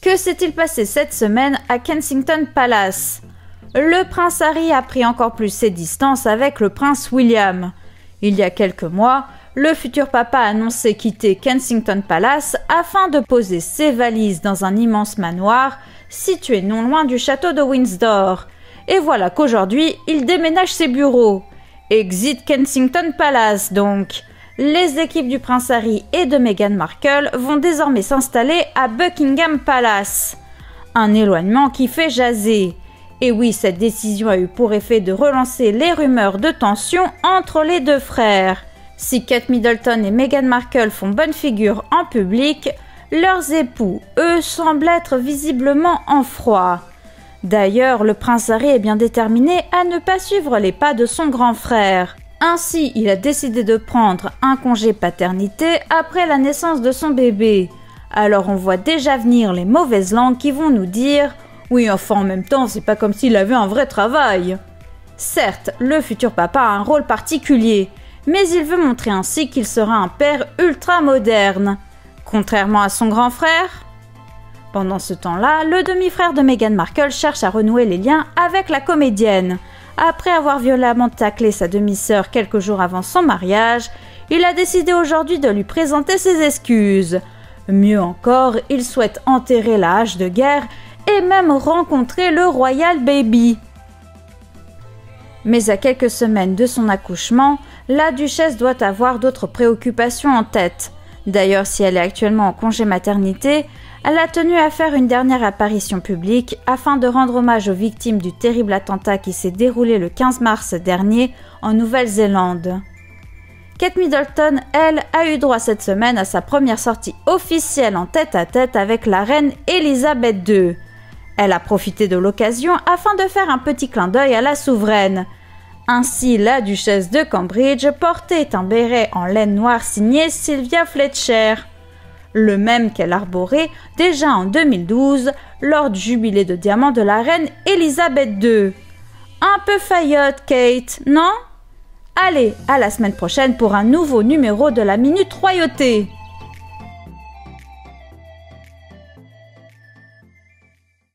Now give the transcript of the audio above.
Que s'est-il passé cette semaine à Kensington Palace? Le prince Harry a pris encore plus ses distances avec le prince William. Il y a quelques mois, le futur papa a annoncé quitter Kensington Palace afin de poser ses valises dans un immense manoir situé non loin du château de Windsor. Et voilà qu'aujourd'hui, il déménage ses bureaux. Exit Kensington Palace donc. Les équipes du prince Harry et de Meghan Markle vont désormais s'installer à Buckingham Palace. Un éloignement qui fait jaser. Et oui, cette décision a eu pour effet de relancer les rumeurs de tension entre les deux frères. Si Kate Middleton et Meghan Markle font bonne figure en public, leurs époux, eux, semblent être visiblement en froid. D'ailleurs, le prince Harry est bien déterminé à ne pas suivre les pas de son grand frère. Ainsi, il a décidé de prendre un congé paternité après la naissance de son bébé. Alors on voit déjà venir les mauvaises langues qui vont nous dire « Oui, enfin en même temps, c'est pas comme s'il avait un vrai travail ». Certes, le futur papa a un rôle particulier, mais il veut montrer ainsi qu'il sera un père ultra moderne, contrairement à son grand frère. Pendant ce temps-là, le demi-frère de Meghan Markle cherche à renouer les liens avec la comédienne. Après avoir violemment taclé sa demi-sœur quelques jours avant son mariage, il a décidé aujourd'hui de lui présenter ses excuses. Mieux encore, il souhaite enterrer la hache de guerre et même rencontrer le Royal Baby. Mais à quelques semaines de son accouchement, la duchesse doit avoir d'autres préoccupations en tête. D'ailleurs, si elle est actuellement en congé maternité, elle a tenu à faire une dernière apparition publique afin de rendre hommage aux victimes du terrible attentat qui s'est déroulé le 15 mars dernier en Nouvelle-Zélande. Kate Middleton, elle, a eu droit cette semaine à sa première sortie officielle en tête-à-tête avec la reine Elisabeth II. Elle a profité de l'occasion afin de faire un petit clin d'œil à la souveraine. Ainsi, la duchesse de Cambridge portait un béret en laine noire signé Sylvia Fletcher, le même qu'elle arborait déjà en 2012 lors du jubilé de diamant de la reine Elisabeth II. Un peu faillotte, Kate, non? Allez, à la semaine prochaine pour un nouveau numéro de la Minute Royauté.